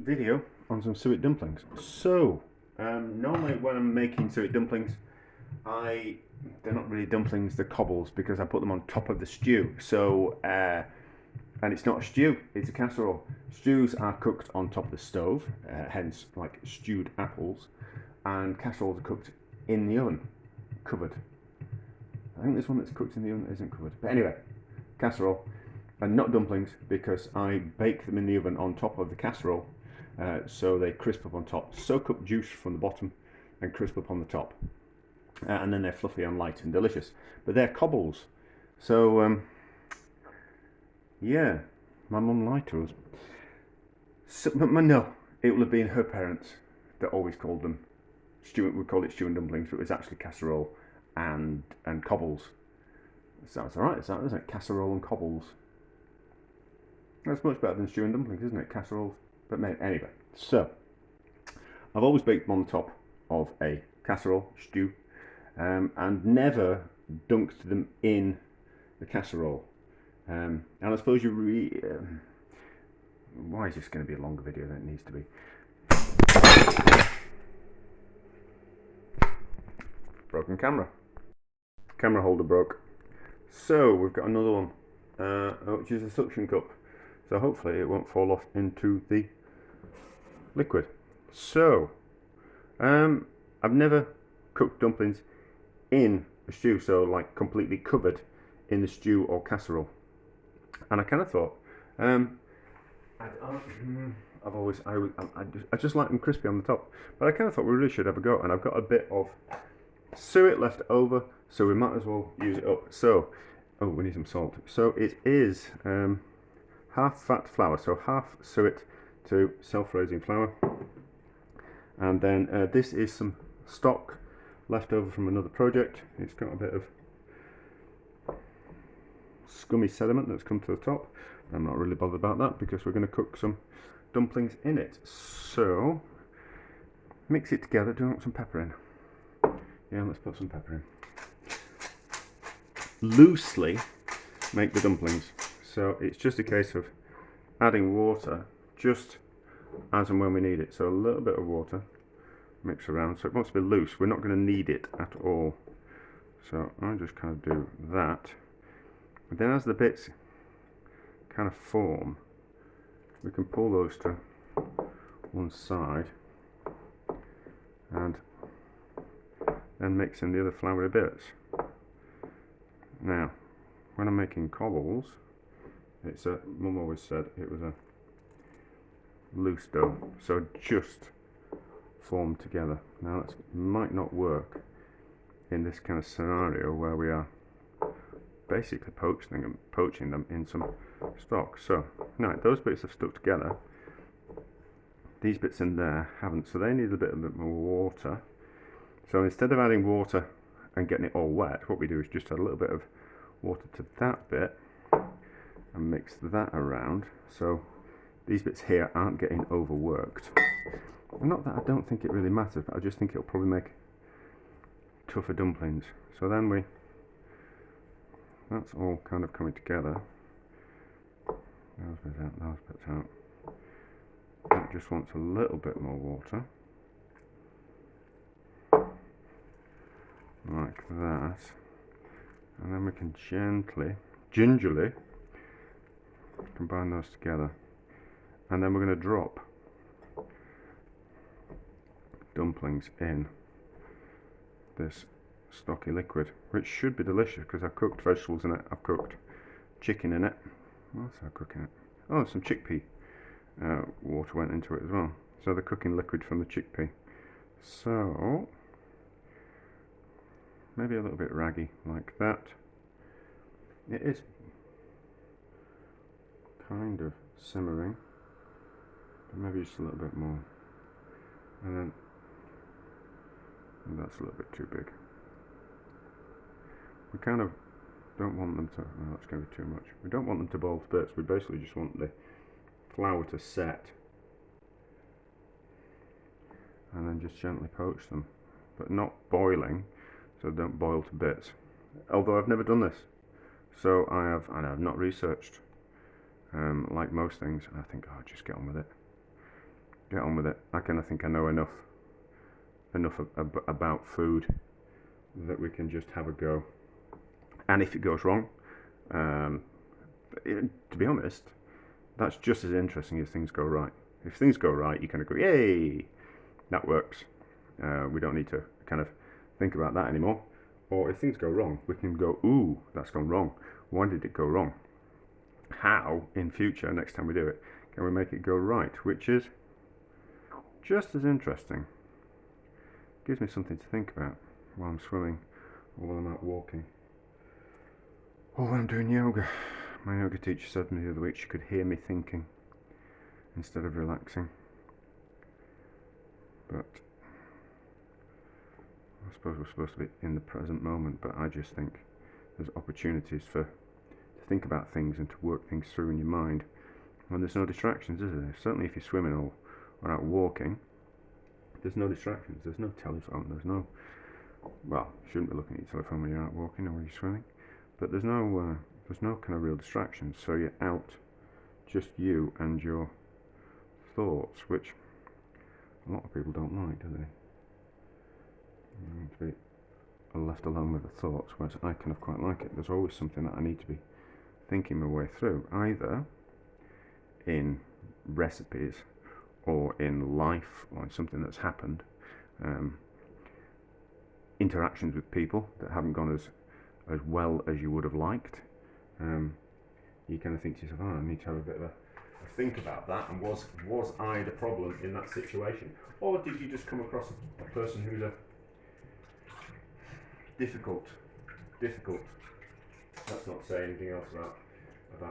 video on some suet dumplings. So, normally when I'm making suet dumplings, they're not really dumplings, they're cobbles, because I put them on top of the stew. So, and it's not a stew, it's a casserole. Stews are cooked on top of the stove, hence like stewed apples, and casseroles are cooked in the oven, covered. I think this one that's cooked in the oven isn't covered. But anyway, casserole, and not dumplings, because I bake them in the oven on top of the casserole, so they crisp up on top, soak up juice from the bottom and crisp up on the top, and then they're fluffy and light and delicious. But they're cobbles, so yeah, my mum lied to us. So, but no, it will have been her parents that always called them stew. We called it stew and dumplings, but it was actually casserole and cobbles. Sounds alright, isn't it? Casserole and cobbles. That's much better than stew and dumplings, isn't it? Casseroles. But anyway, so I've always baked them on the top of a casserole, stew, and never dunked them in the casserole. And I suppose why is this going to be a longer video than it needs to be? Broken camera. Camera holder broke. So we've got another one, which is a suction cup. So hopefully it won't fall off into the liquid. So, I've never cooked dumplings in a stew, so like completely covered in the stew or casserole. And I kind of thought, I just like them crispy on the top. But I kind of thought we really should have a go, and I've got a bit of suet left over, so we might as well use it up. So, oh, we need some salt. So it is half fat flour, so half suet to self-raising flour, and then this is some stock left over from another project. It's got a bit of scummy sediment that's come to the top. I'm not really bothered about that because we're going to cook some dumplings in it. So mix it together. Do you want some pepper in? Yeah, let's put some pepper in. Loosely make the dumplings, so it's just a case of adding water just as and when we need it. So a little bit of water, mix around, so it wants to be loose. We're not going to need it at all, so I just kind of do that. And then as the bits kind of form, we can pull those to one side and then mix in the other floury bits. Now, when I'm making cobbles, Mum always said it was a loose dough, so just form together. Now that might not work in this kind of scenario where we are basically poaching them in some stock. So now those bits have stuck together. These bits in there haven't, so they need a bit more water. So instead of adding water and getting it all wet, what we do is just add a little bit of water to that bit and mix that around, so these bits here aren't getting overworked. Not that I don't think it really matters, but I just think it'll probably make tougher dumplings. So then that's all kind of coming together. Those bits out, those bits out. That just wants a little bit more water, like that, and then we can gingerly combine those together, and then we're going to drop dumplings in this stocky liquid, which should be delicious because I've cooked vegetables in it, I've cooked chicken in it. What else am I cooking it? Oh, some chickpea water went into it as well, so the cooking liquid from the chickpea. So maybe a little bit raggy like that. It is kind of simmering, but maybe just a little bit more, and that's a little bit too big. We kind of don't want them to, no, that's going to be too much. We don't want them to boil to bits. We basically just want the flour to set and then just gently poach them, but not boiling, so don't boil to bits. Although I've never done this, so I've not researched. Like most things, I think I'll just get on with it. get on with it. I kind of think I know enough about food that we can just have a go. And if it goes wrong, to be honest, that's just as interesting as things go right. If things go right, you kind of go, yay, that works. We don't need to kind of think about that anymore. Or if things go wrong, we can go, ooh, that's gone wrong. Why did it go wrong? How, in future, next time we do it, can we make it go right? Which is just as interesting. Gives me something to think about while I'm swimming or while I'm out walking or while I'm doing yoga. My yoga teacher said to me the other week she could hear me thinking instead of relaxing. But I suppose we're supposed to be in the present moment, but I just think there's opportunities to think about things and to work things through in your mind when there's no distractions, is there? Certainly if you're swimming or out walking, there's no distractions. There's no telephone, there's no, well, you shouldn't be looking at your telephone when you're out walking or when you're swimming, but there's no kind of real distractions, so you're out, just you and your thoughts, which a lot of people don't like, do they? To be left alone with the thoughts, whereas I kind of quite like it. There's always something that I need to be thinking my way through, either in recipes or in life or in something that's happened, interactions with people that haven't gone as well as you would have liked. You kind of think to yourself, oh, I need to have a bit of a think about that, and was I the problem in that situation, or did you just come across a person who's a difficult, let's not say anything else about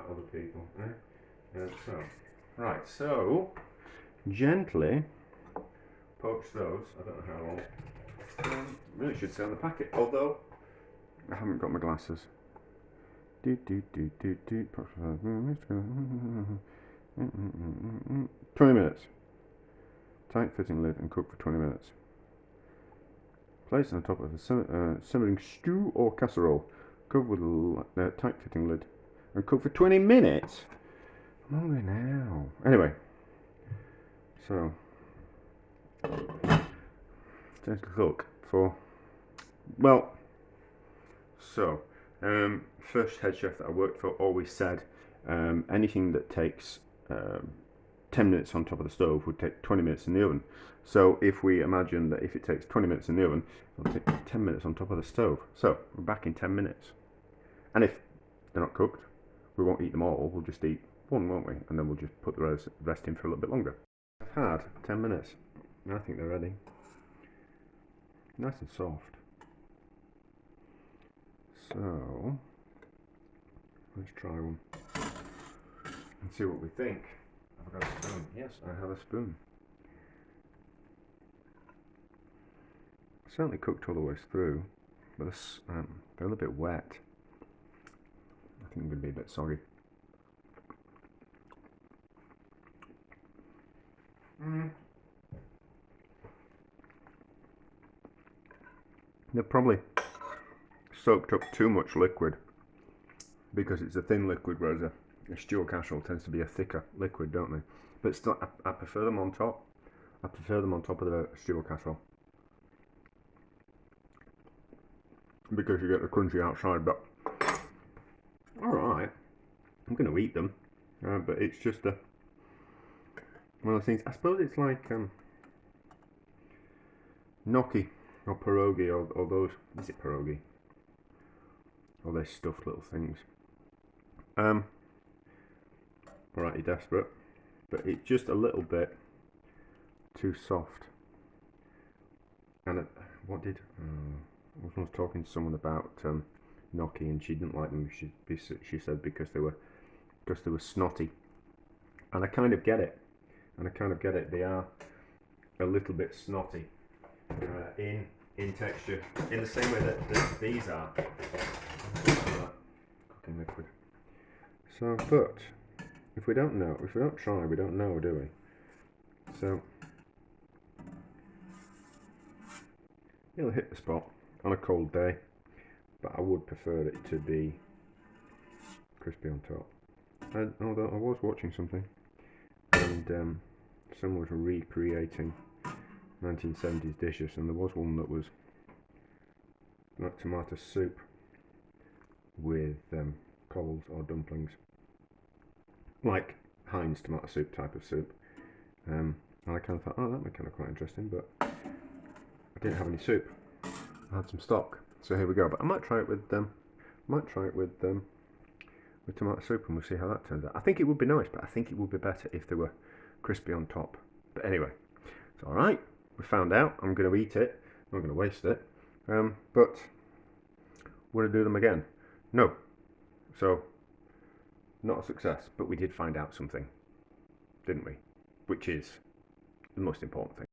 other people, so gently poach those. I don't know how long. Really should say on the packet, although I haven't got my glasses. 20 minutes. Tight fitting lid and cook for 20 minutes. Place on top of a simmering stew or casserole. Cover with a tight fitting lid and cook for 20 minutes. I'm hungry now. Anyway, so let's look for, well, so first head chef that I worked for always said anything that takes 10 minutes on top of the stove would take 20 minutes in the oven. So if we imagine that if it takes 20 minutes in the oven, it'll take 10 minutes on top of the stove. So we're back in 10 minutes. And if they're not cooked, we won't eat them all. We'll just eat one, won't we? And then we'll just put the rest in for a little bit longer. I've had 10 minutes. I think they're ready. Nice and soft. So let's try one and see what we think. Have I got a spoon? Yes, I have a spoon. Certainly cooked all the way through, but they're a little bit wet. I think they're going to be a bit soggy. They've probably soaked up too much liquid because it's a thin liquid, whereas a stew or casserole tends to be a thicker liquid, don't they? But still, I prefer them on top. I prefer them on top of the stew or casserole because you get the crunchy outside. But all right, I'm going to eat them, but it's just one of the things. I suppose it's like gnocchi or pierogi or those. Is it pierogi? Or those stuffed little things. Alright, you're desperate, but it's just a little bit too soft. And I was talking to someone about gnocchi, and she didn't like them. She said because they were snotty, and I kind of get it. They are a little bit snotty in texture, in the same way that these are. Cooking liquid. So, but if we don't try, we don't know, do we? So it'll hit the spot on a cold day, but I would prefer it to be crispy on top. Although I was watching something, and someone was recreating 1970s dishes, and there was one that was like tomato soup with cobbles or dumplings, like Heinz tomato soup type of soup. And I kind of thought, oh, that would be kind of quite interesting, but I didn't have any soup. I had some stock, so here we go. But I might try it with tomato soup, and we'll see how that turns out. I think it would be nice, but I think it would be better if they were crispy on top. But anyway, it's all right. We found out. I'm going to eat it. I'm not going to waste it. But would I do them again? No. So not a success. But we did find out something, didn't we? Which is the most important thing.